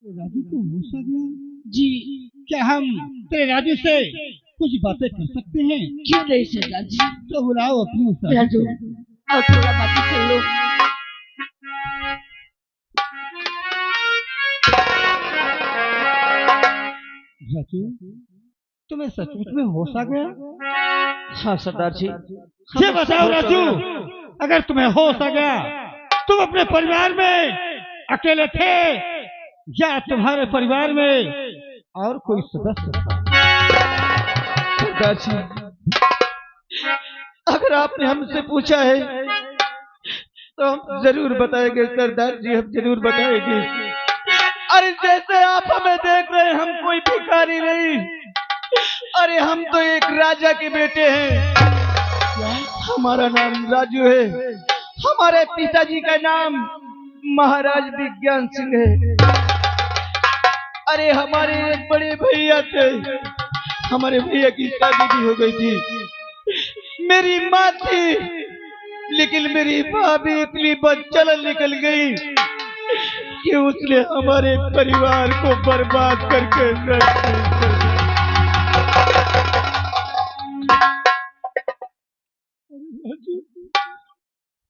राजू को गुस्सा गया। जी क्या हम तेरे राजू से कुछ बातें कर सकते हैं? क्यों नहीं सरदार जी। तो बुलाओ अपने उस्ताद राजू को। और थोड़ा बातें कर लो। राजू तुम्हें सचमुच में होश आ गया? हाँ सरदार जी। ये बताओ राजू, अगर तुम्हें होश आ गया, तुम अपने परिवार में अकेले थे या तुम्हारे परिवार में और कोई सदस्य था? सरदार जी, अगर आपने हमसे पूछा है तो हम जरूर बताएंगे सरदार जी, हम जरूर बताएंगे। अरे जैसे आप हमें देख रहे हैं, हम कोई भिखारी नहीं। अरे हम तो एक राजा के बेटे हैं। हमारा नाम राजू है। हमारे पिताजी का नाम महाराज विज्ञान सिंह है। अरे हमारे एक बड़े भैया थे, हमारे भैया की शादी भी हो गई थी। मेरी माँ थी, लेकिन मेरी माँ भी इतनी बदचलन निकल गई कि उसने हमारे परिवार को बर्बाद करके रख दिया।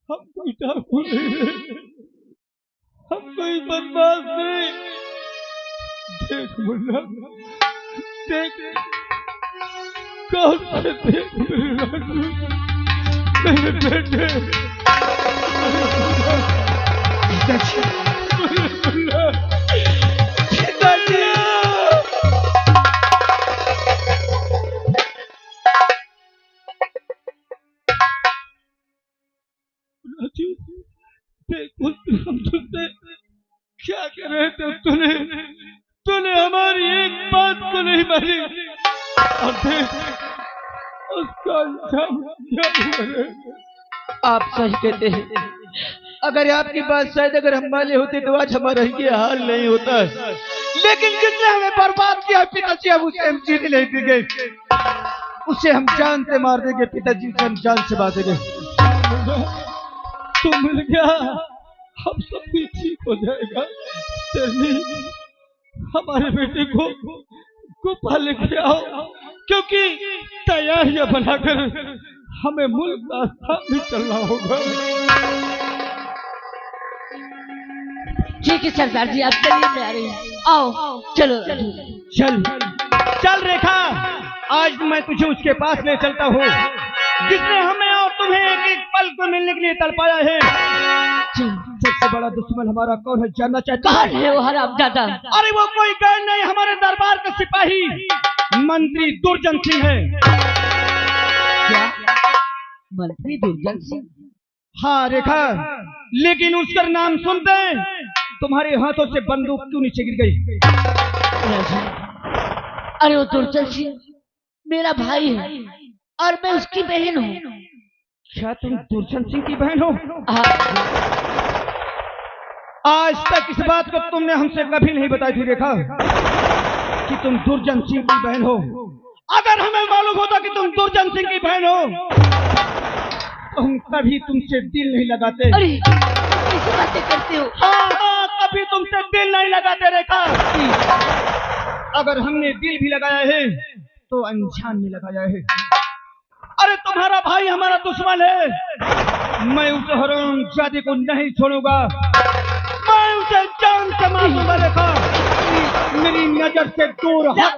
हम कोई डाकू नहीं, हम कोई बदमाश नहीं। देख मुन्ना, देख कौन से देख मेरे बेटे, हम तुझसे क्या कर रहे थे? तूने हमारी एक बात को नहीं मानी और देख उसका अंजाम क्या हुआ। आप सही कहते हैं। अगर आपकी बात शायद अगर हम माने होते तो आज हमारा ये हाल नहीं होता। लेकिन जिसने हमें बर्बाद किया पिताजी, अब उसे हम जीने नहीं देंगे। उसे हम जान से मार देंगे, पिताजी से हम जान से मार देंगे। तू मिल गया, हम सब भी ठीक हो जाएगा। हमारे बेटे को गुफा लेके आओ, क्योंकि तैयारियां बनाकर हमें मुल्क का स्थान भी चलना होगा। ठीक है सरदार जी, आप चलिए, मैं आ रही हूँ। आओ चलो। चल चल रेखा, आज मैं तुझे उसके पास ले चलता हूँ जिसने हमें और तुम्हें एक एक पल को मिलने के लिए तड़पाया है। सबसे बड़ा दुश्मन हमारा कौन है जानना चाहता है? वो हरामजादा। अरे वो कोई गैर नहीं, हमारे दरबार का सिपाही मंत्री दुर्जन सिंह है। क्या मंत्री दुर्जन सिंह? हाँ रेखा, लेकिन उसका नाम सुनते तुम्हारे हाथों से बंदूक क्यों नीचे गिर गई? अरे वो दुर्जन सिंह मेरा भाई है और मैं उसकी बहन हूँ। क्या तुम दुर्जन सिंह की बहन हो? हाँ। आज तक इस बात को तुमने हमसे कभी नहीं बताई थी रेखा कि तुम दुर्जन सिंह की बहन हो। अगर हमें मालूम होता कि तुम दुर्जन सिंह की बहन हो तो हम कभी तुमसे दिल नहीं लगाते। अरे कैसी बातें करते हो? हाँ, कभी तुमसे दिल नहीं लगाते रेखा। अगर हमने दिल भी लगाया है तो अनजान में लगाया है। अरे तुम्हारा भाई हमारा दुश्मन है, मैं उस हरामजादे को नहीं छोड़ूंगा, मैं उसे जान से मार दूंगा रेखा। मेरी नजर से दूर हट।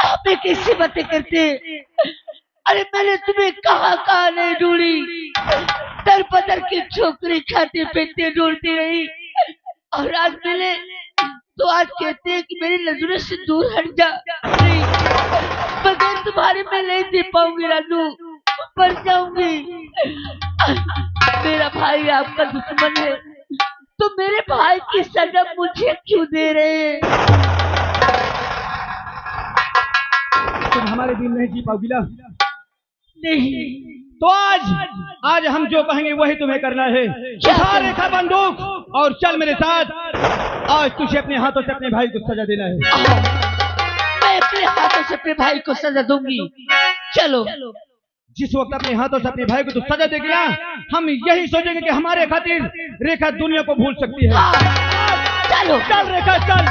आप कैसी बातें करते हैं? अरे मैंने तुम्हें कहाँ नहीं ढूंढी, दर बदर की छोकरी खाते पीते ढूंढती रही और आज मिले तो आज कहते हैं कि मेरी नजरों से दूर हट जा। बगैर तुम्हारे मैं नहीं दे पाऊंगी राजू, मर जाऊंगी। मेरा भाई आपका दुश्मन है तो मेरे भाई की सजा मुझे क्यों दे रहे हैं? तुम हमारे दिल नहीं जी पाओगी ना? नहीं तो आज हम जो कहेंगे वही तुम्हें करना है। उठा रेखा बंदूक और चल मेरे साथ। आज तुझे अपने हाथों से अपने भाई को सजा देना है। मैं अपने हाथों से अपने भाई को सजा दूंगी। चलो। जिस वक्त अपने हाथों से अपने भाई को तू सजा देगी ना, हम यही सोचेंगे कि हमारे खातिर रेखा दुनिया को भूल सकती है। चलो चल रेखा चल।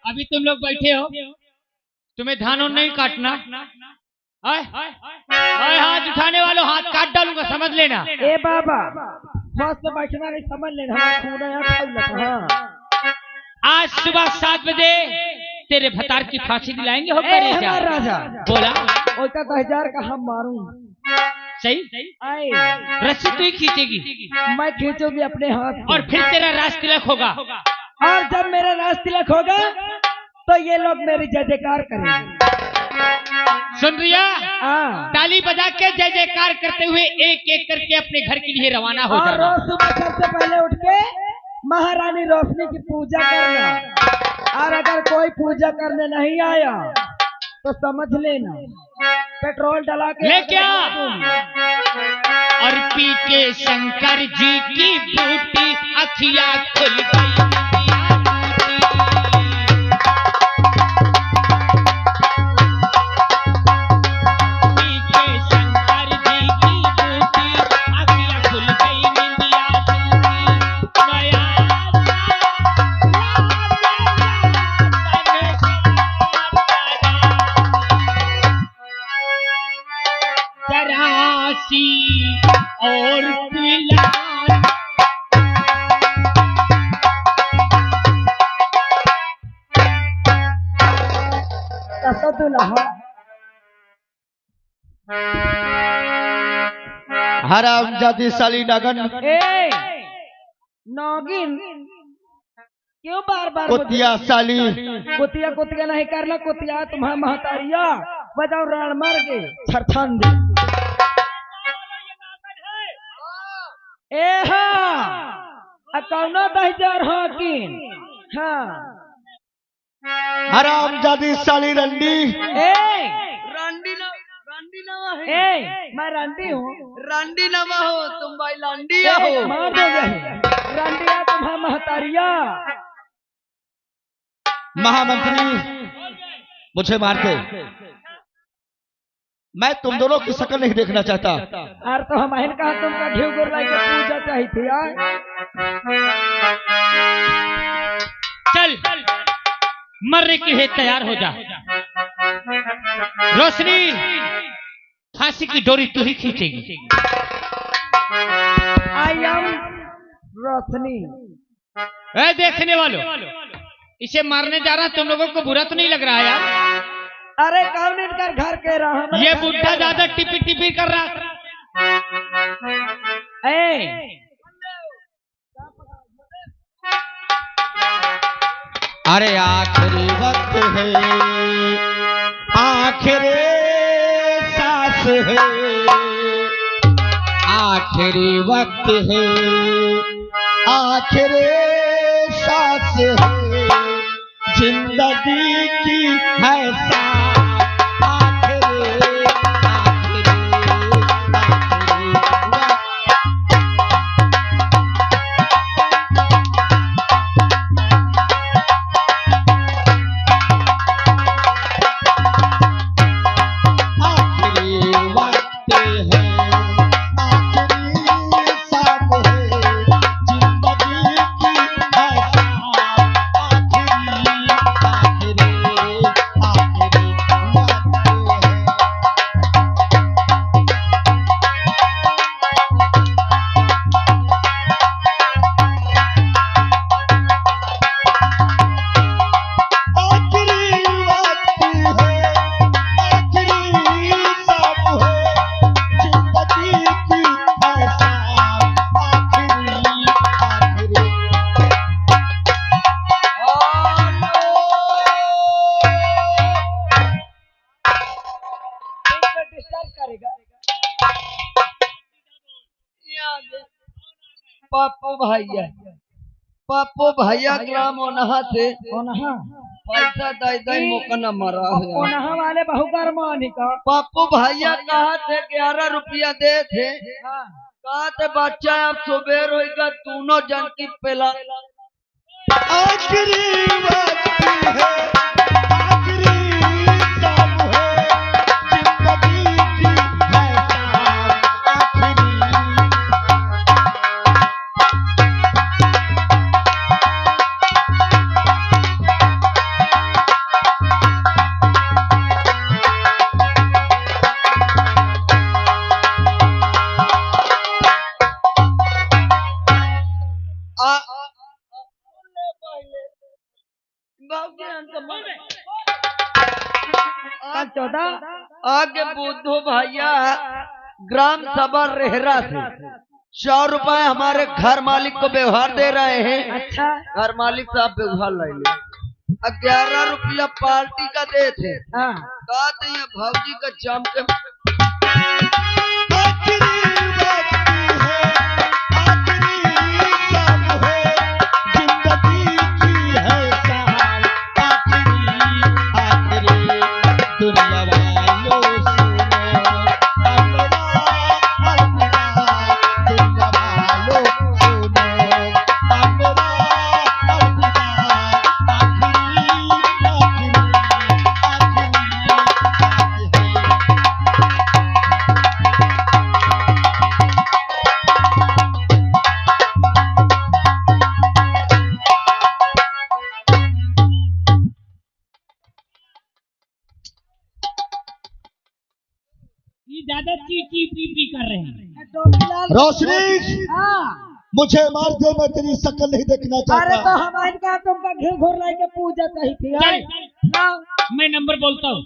अभी तुम लोग बैठे हो, तुम्हें धान और नहीं काटना। हाथ उठाने वालों हाथ काट डालूंगा, समझ लेना। ए बाबा बस से बैठना नहीं, समझ लेना हमारा खून यहाँ खाई लगा। हाँ आज सुबह 7 बजे तेरे भतार की फांसी दिलाएंगे। हो ए हमारा राजा बोला ओका 10,000 का हम मारूं। सही, आए रस्सी तू ही खींचेगी मैं खींचूंगी अपने हाथ से। और फिर तेरा राज तिलक होगा। और जब मेरा राज तिलक होगा तो ये लोग मेरी जय जयकार करेंगे। सुन रिया, हाँ ताली बजा के जय जयकार करते हुए एक एक करके अपने घर के लिए रवाना हो और जाना। रोज सुबह सबसे पहले उठ के महारानी रोशनी की पूजा करना। और अगर कोई पूजा करने नहीं आया तो समझ लेना पेट्रोल डला के ले क्या और पी के शंकर जी की बूटी अखिया खुल गई। और हराम जाति साली नागन नागिन क्यों बार बार कुतिया साली कुतिया कुतिया नहीं करना। कुतिया तुम्हारा महतारिया बजाओ रण मर गे छरछन दे। ए हाँ कौनो 10,000 हाकिन। हाँ हराम जाति साली रंडी मैं रंडी हूँ। रंडी नमा हो तुम भाई लंडी मार दोगे रंडिया तुम्हारा महतारिया। महामंत्री मुझे मारते, मैं तुम दोनों की शक्ल नहीं देखना चाहता। और तो हम अहन कहा तुमका घी गोरलाई के पूजा चाहिए थी यार। चल मरने के लिए तैयार हो जा। रोशनी फांसी की डोरी तू ही खींचेगी। आई एम रोशनी। ए देखने वालों, इसे मारने जा रहा, तुम लोगों को बुरा तो नहीं लग रहा यार? अरे कौन इनका घर के रहा ये बुढ़ा ज्यादा टिपी टिपी कर रहा। अरे आखिरी वक्त है, आखिरी सांस है, आखिरी वक्त है, आखिरी सांस है, जिंदगी की है सांस। पापो भैया पापो भैया ग्राम ओनहा से ओनहा पैसा दे दे मौका न मरा है कोनहा वाले बहुकर मानिका पप्पू भैया कहा थे 11 रुपया दे थे कहा थे बच्चा अब सुबेर होगा दोनों जन की पेला आखिरी वक्त है आखिरी दम है जिंदगी की है आखिरी कल 14 आगे बुद्धू भैया ग्राम सभा रेहरा से 100 रुपए हमारे घर मालिक को व्यवहार दे रहे हैं। अच्छा घर मालिक साहब व्यवहार ले ले 11 रुपया पार्टी का दे थे हाँ कहते हैं भौजी का जम के ये ज्यादा ची ची पी पी कर रहे हैं। रोशनी हाँ मुझे मार दे मैं तेरी शक्ल नहीं देखना अरे तो चाहता हमारे का तुमका घिर घोर रही के पूजा कही थी चल, हाँ मैं नंबर बोलता हूँ।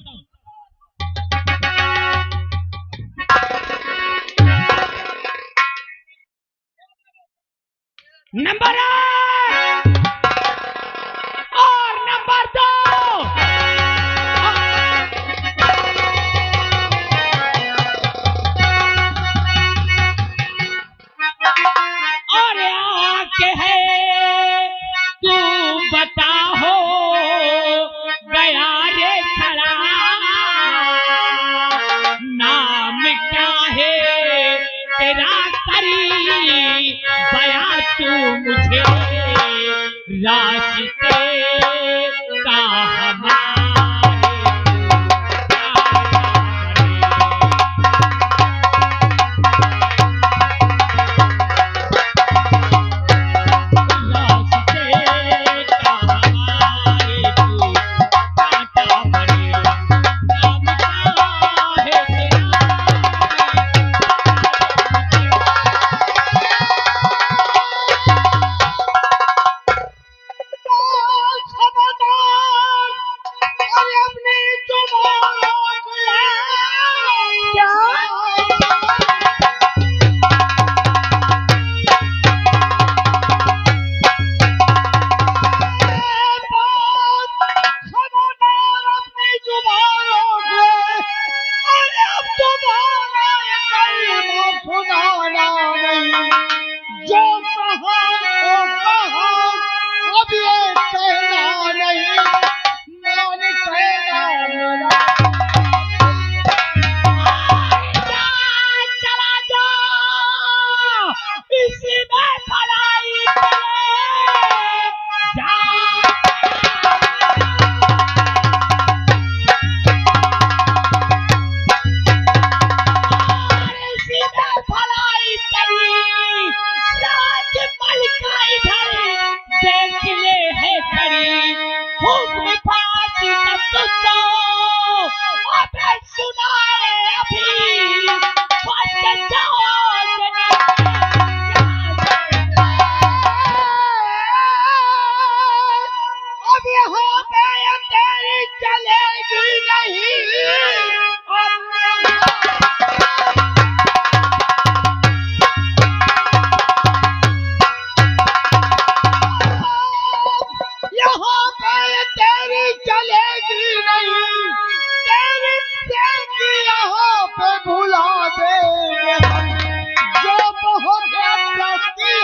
नंबर 1 और नंबर 2। और आके है तू बता हो गया रे खड़ा नाम क्या है तेरा करी बया तू मुझे रास्ते का हमारे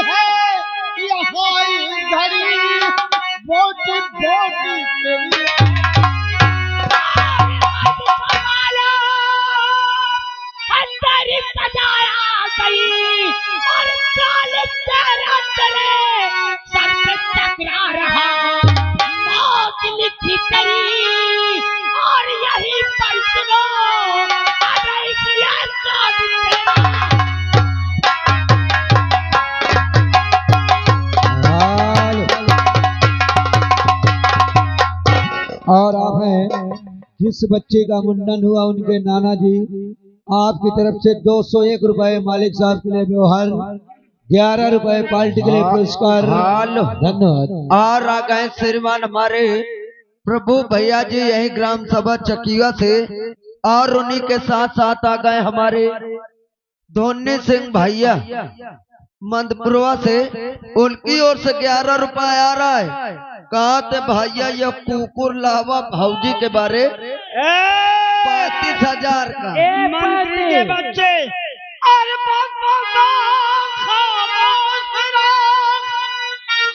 है यहाँ घड़ी बोटी बोटी जिस बच्चे का मुंडन हुआ उनके नाना जी आपकी तरफ से 201 रुपए मालिक साहब के लिए व्यवहार, 11 रुपए पार्टी के लिए पुरस्कार। धन्यवाद। और आ गए श्रीमान हमारे प्रभु भैया जी यही ग्राम सभा चकिया से, और उन्हीं के साथ साथ आ गए हमारे धोनी सिंह भैया मंदपुरवा से, उनकी ओर से 11 रुपए आ रहा है। कहा थे भैया ये कुकुर लावा भौजी के बारे 35,000 का। मंत्री के बच्चे, अरे खामोश रहो,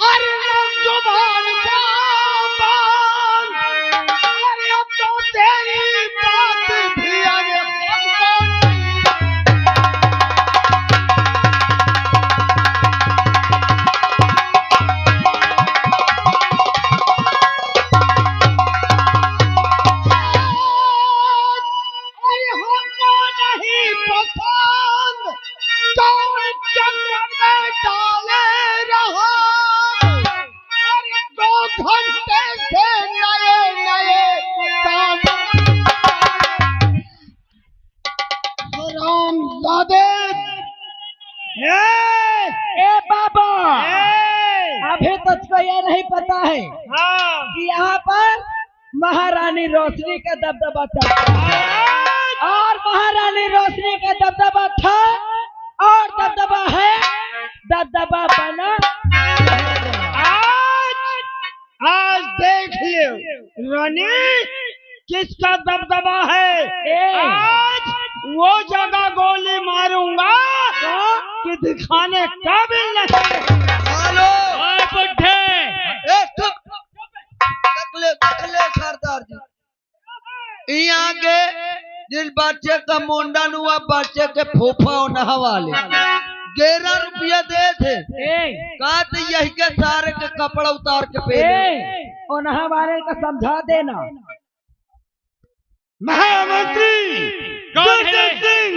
अरे जुबान का बाल, अरे अब तो तेरी बात भी आगे अभी तुझको ये नहीं पता है कि यहाँ पर महारानी रोशनी का दबदबा चलता है, और महारानी रोशनी का दबदबा था और दबदबा है, दबदबा बना। आज देख लियो रानी किसका दबदबा है। आज वो जगह गोली मारूंगा कि दिखाने काबिल नहीं। सरदार जी यहाँ के जिस बच्चे का मुंडन हुआ बच्चे के फूफा होने वाले 11 रुपया दे थे। कहा थे यही के सारे के कपड़ा उतार के पहने और नहा वाले का समझा देना। महामंत्री कौन है? सिंह,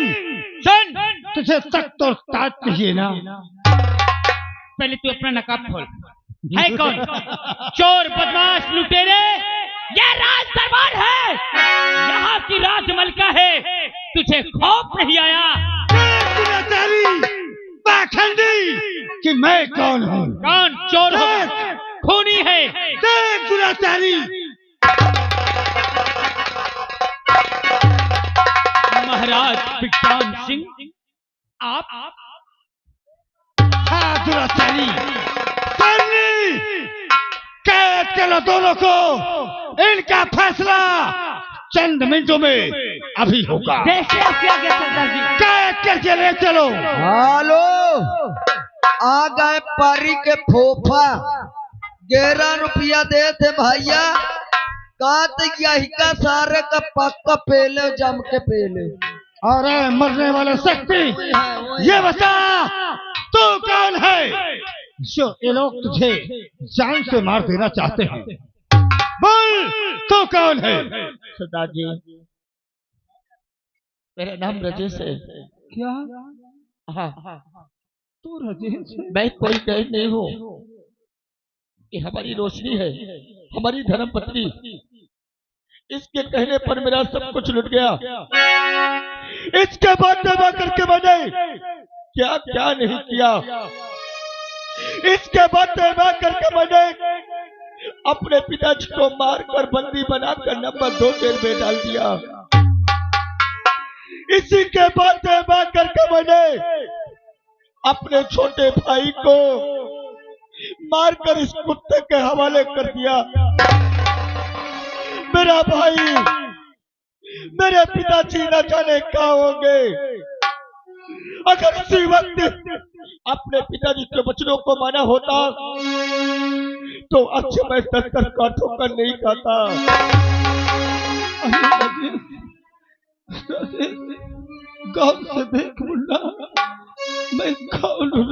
सुन, तुझे सख्त और ताज चाहिए ना। पहले तू अपना नकाब खोल। है कौन? चोर, बदमाश, लुटेरे, ये राज दरबार है, यहाँ की राजमलका है। तुझे खौफ नहीं आया? पाखंडी कि मैं कौन हूँ? कौन? चोर हो, खूनी है। देख दुराचारी, महाराज विक्राम सिंह, आप हाँ दुराचारी, कैद करो दोनों को। इनका फैसला चंद मिनटों में अभी होगा। कैद करके ले चलो। हेलो, आ गए पारी के फोफा, 11 रुपया दे थे भैया। कहा तो यही का सारे का पक्का पेले जम के पेले। अरे मरने वाले शक्ति, ये बता तू कौन है जो ये लोग तुझे जान से मार देना चाहते हैं? बोल तू कौन है? सरदार जी मेरा नाम राजेश है। क्या? हाँ, तू राजेश है? मैं कोई गैर नहीं हूँ। ये हमारी रोशनी है, हमारी धर्मपत्नी। इसके कहने पर मेरा सब कुछ लुट गया। इसके बाद दबा करके मैंने क्या क्या नहीं किया। इसके बाद दबा करके मैंने अपने पिताजी को मारकर बंदी बनाकर नंबर 2 जेल में डाल दिया। इसी के बाद दबा करके मैंने अपने छोटे भाई को मारकर इस कुत्ते के हवाले कर दिया। मेरा भाई, मेरे पिताजी न जाने क्या होंगे। अगर उसी वक्त अपने पिताजी के वचनों को माना होता तो अच्छे मैं 10 का ठोकर नहीं खाता। गाँव से देख मुन्ना, मैं कौन हूँ?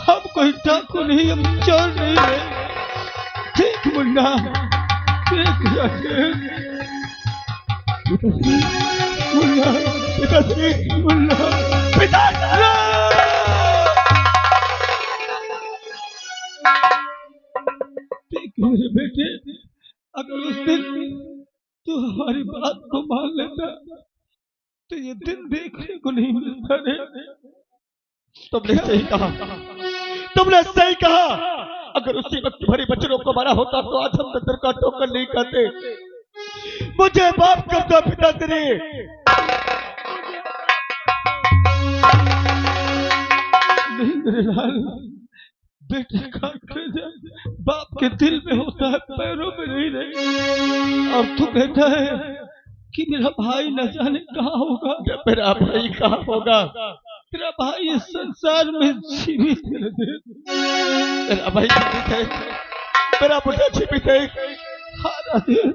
हम कोई डाकू नहीं, हम चोर नहीं है। देख मुन्ना, देख मुन्ना, पिताश्री, मुन्ना, पिताश्री। देख मेरे बेटे, अगर उस दिन तू हमारी बात को मान लेता तो ये दिन देखने को नहीं मिलता रे। तुमने सही कहा, तुमने सही कहा। अगर उसी वक्त तुम्हारे बच्चों को मारा होता तो आज हम नजर का टोकन नहीं करते। मुझे बाप कब का पिता तेरे नहीं मेरे लाल, बेटे का कलेजा बाप के दिल में होता है, पैरों में नहीं रहे। और तू कहता है कि मेरा भाई न जाने कहाँ होगा। मेरा भाई कहाँ होगा? तेरा भाई इस संसार में जीवित है। मेरा भाई जीवित है, मेरा बेटा जीवित है।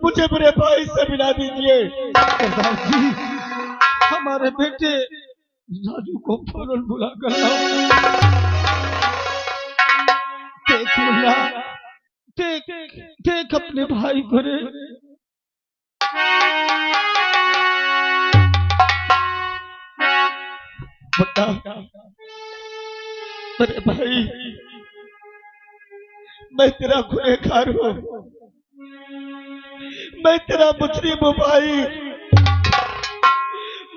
मुझे मेरे भाई से मिला दीजिए। सरदार जी, हमारे बेटे राजू को फौरन बुला कर लाओ। देख मुन्ना, देख अपने भाई को रे। मुन्ना, मेरे भाई, मैं तेरा गुनहगार हूँ, मैं तेरा मुजरिम हूँ भाई।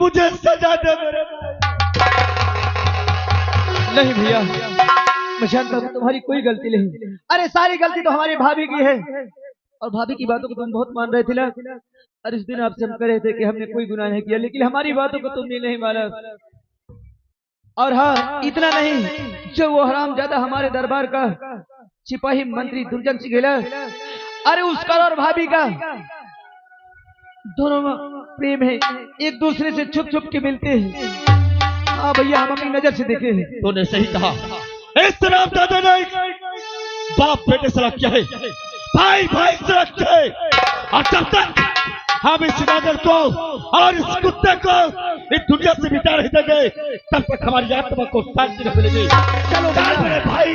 मुझे सजा दे मेरे भाई। नहीं भैया, मैं जानता हूँ तुम्हारी कोई गलती नहीं। अरे सारी गलती तो हमारी भाभी की है, और भाभी की बातों को तुम बहुत मान रहे थे ना। और इस दिन आपसे हम कह रहे थे कि हमने कोई गुनाह नहीं किया, लेकिन हमारी बातों को तुमने नहीं माना। और हाँ, इतना नहीं, जो वो हरामजादा हमारे दरबार का सिपाही मंत्री दुर्जन सिंह गिला, अरे उसका और भाभी का दोनों में प्रेम है, एक दूसरे से छुप छुप के मिलते हैं। हाँ भैया, हम अपनी नजर से देखे हैं। तूने सही कहा। इस राम दादा ने बाप बेटे से रखा है, भाई भाई से रखा है। और जब तक हम इस नजर को और इस कुत्ते को इस दुनिया से मिटा नहीं देंगे, तब तक हमारी आत्मा को शांति न मिलेगी। चलो मेरे भाई।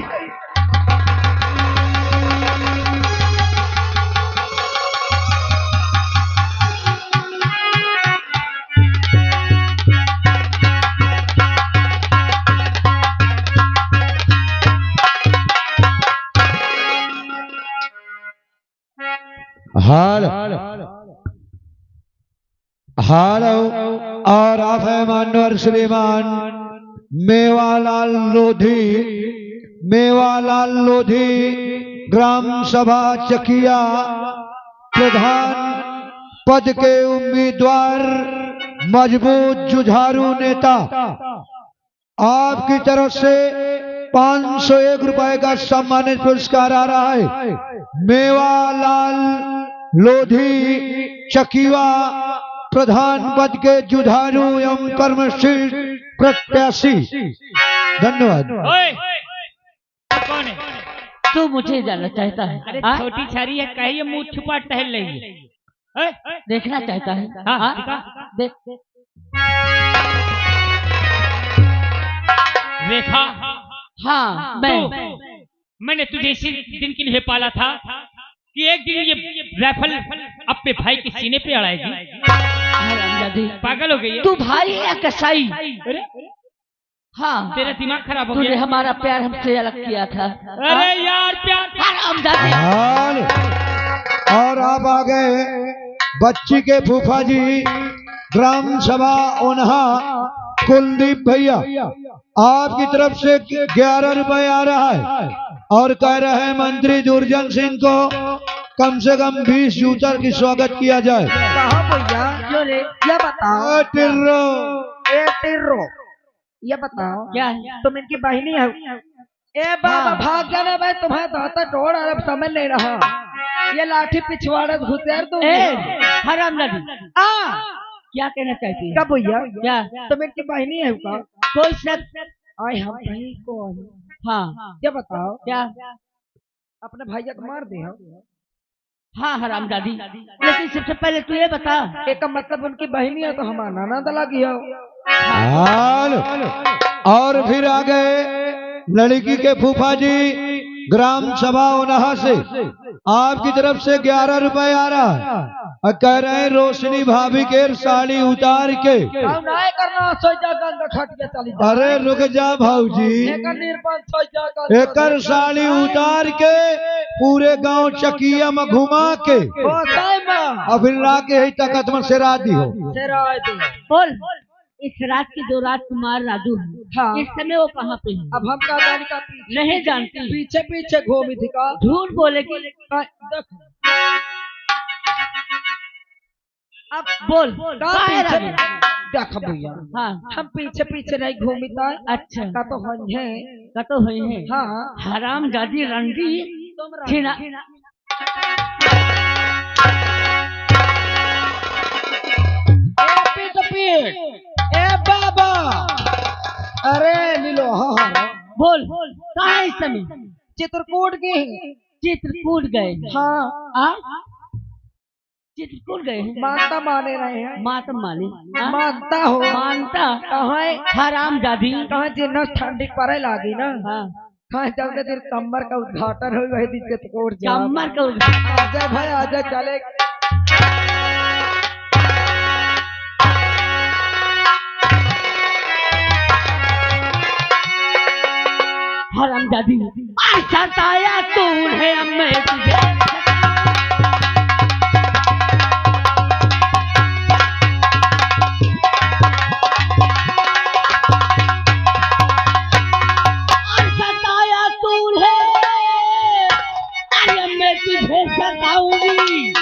हाल हाल और आप है मानवर श्रीमान मेवालाल लोधी ग्राम सभा चकिया प्रधान पद के उम्मीदवार, मजबूत जुझारू नेता, आपकी तरफ से 501 रुपए का सम्मानित पुरस्कार आ रहा है। मेवालाल लोधी चकिया प्रधान पद के जुझारू एवं कर्मशील प्रत्याशी। धन्यवाद। कौन है? तू मुझे जानना चाहता है? अरे छोटी छारी है, कहीं मुंह छुपा टहल रही है। देखना चाहता है? देख रेखा। हाँ, मैंने तुझे इसी दिन के लिए पाला था कि एक दिन ये राइफल अपने भाई के सीने पे अड़ाएगी। पागल हो गई है तू भाई है या कसाई? हाँ, तेरा दिमाग खराब हो तूने गया। हमारा प्यार हमसे अलग किया था। अरे यार हाल और आप आ गए बच्ची के फूफा जी ग्राम सभा ओन्हा कुलदीप भैया, आपकी तरफ से 11 रुपए आ रहा है और कह रहे हैं मंत्री दुर्जन सिंह को कम से कम 20 जूतर की स्वागत किया जाए। भैया जो रे, ये बताओ टिर्रो ये बताओ क्या है? तुम इनकी बहनी हो? ए बाबा भाग जाना भाई, तुम्हें तो आता टोड़ अरब समझ नहीं रहा। ये लाठी पिछवाड़ा घुसेर तुम। हरामजादी क्या कहना चाहती है? कब भैया? क्या तुम इनकी बहनी है का? कोई शक? आए हम भाई को। हाँ, ये बताओ क्या अपने भैया को मार दे? हाँ हरामजादी, लेकिन सबसे पहले तू ये बता, एक मतलब उनकी बहनी है तो हमारा नाना लगी हो। हाल और फिर आ गए लड़की के फूफा जी ग्राम सभा ओनहा से आपकी तरफ से 11 रुपए आ रहा है और कह रहे हैं रोशनी भाभी के साड़ी उतार के। काम नहीं करना सोचा गंगा खट के चली जा। अरे रुक जा भाऊजी, एकर निर्बंध सोचा गंगा एकर साड़ी उतार के पूरे गांव चकिया में घुमा के बताए मां और फिर ला के तकत में से राधी हो। तेरा आदि बोल, इस रात की जो राजकुमार राजू है, हाँ। इस समय वो कहाँ पे है? अब हम का जाने का नहीं जानती। पीछे पीछे घूमी थी का झूठ बोलेगी। देख अब बोल, का कहाँ है पीछे राजू? देख भैया हाँ, हम पीछे पीछे नहीं घूमी था। अच्छा, का तो हम है का तो है है। हाँ हराम जादी रंडी छीना। पीठ पीठ ए बाबा अरे लीलो हाँ हाँ बोल, कहाँ है इस समय? चित्रकूट की चित्रकूट गए। हाँ आ? चित्रकूट गए हैं? मानता माने रहे हैं मातम मालिक। हाँ? मानता हो मानता कहाँ हराम जादी। कहाँ जिन्ना ठंडी पड़े लागी ना हाँ, कहाँ जब दिन कमर का उद्घाटन हो वही दिन चित्रकूट जा चम्मर का उद्घाटन। आजा भाई आजा चले हराम जादी सताया तूने मैं तुझे। सताया तूने, अरे मैं तुझे सताऊंगी।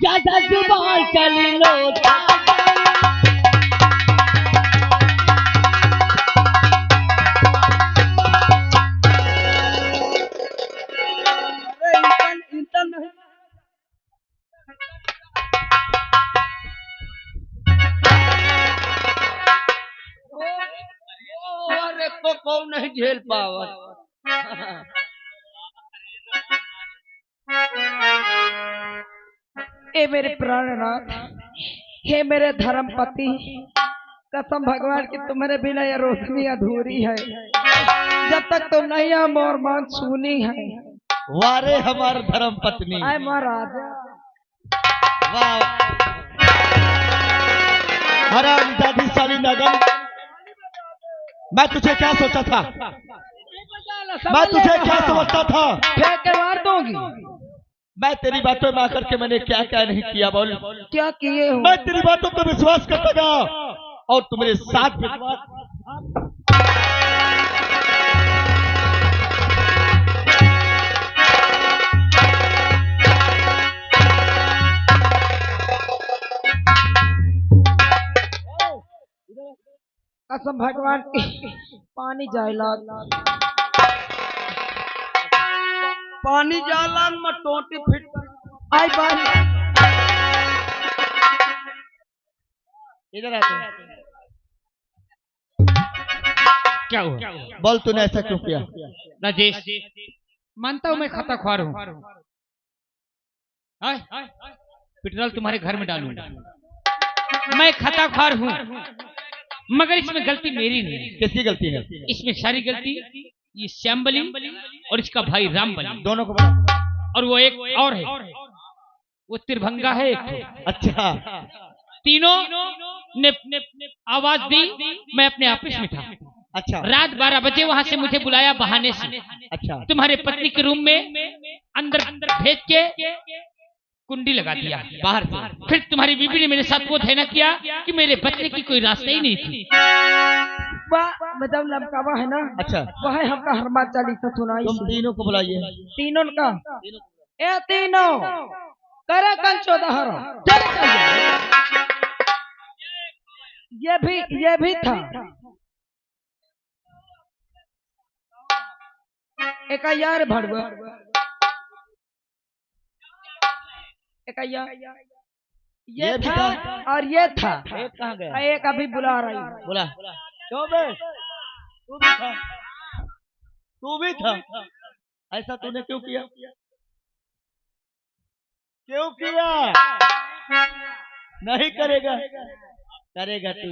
ज्यादा जुबान चली लो। अरे तो कौन नहीं झेल पावा। ए मेरे प्राणनाथ हे मेरे धर्म पति कसम भगवान की तुम्हारे बिना यह रोशनी अधूरी है। जब तक तुम नहीं हम और मान सुनी है। वारे हमार धर्म पत्नी। आए महाराज वाह हराम दादी साली नगन, मैं तुझे क्या सोचा था? मैं तुझे क्या समझता था? फेंक के मार दूंगी। मैं तेरी बातों में आकर के मैंने क्या क्या नहीं किया बोल। क्या किए हो? मैं तेरी बातों पर विश्वास करता था और तू मेरे साथ विश्वास। कसम भगवान की पानी जायला पानी जालन में टोटी फिट आई पानी इधर आते। क्या हुआ? बोल तूने ऐसा क्यों किया? राजेश, मानता हूँ मैं खाता ख्वार हूँ। पेट्रोल तुम्हारे घर में डालूंगा। मैं खाता ख्वार हूँ, मगर इसमें गलती मेरी नहीं है। किसकी गलती है? इसमें सारी गलती ये श्यामबली और इसका भाई रामबली दोनों को। और वो एक और है, वो त्रिभंगा है एक। अच्छा, तीनों ने आवाज दी, मैं अपने ऑफिस में था। अच्छा, रात 12 बजे वहां से मुझे बुलाया बहाने से। अच्छा, तुम्हारे पत्नी के रूम में अंदर भेज के कुंडी लगा दिया बाहर से। फिर तुम्हारी बीबी ने मेरे साथ वो धैना किया कि मेरे बचने की कोई रास्ता ही नहीं थी। मतलब लमकावा है ना। अच्छा, वह हमका हनुमान चालीसा सुनाई। तुम तीनों को बुलाइए। तीनों का ए तीनों करे कल 14 चल ये भी था। एक यार भड़वा एक ये था और ये था। एक कहाँ गया? एक अभी बुला रही है। बोला क्यों बे? तू भी था, तू भी था। ऐसा तूने क्यों किया? क्यों किया? नहीं करेगा, करेगा तू।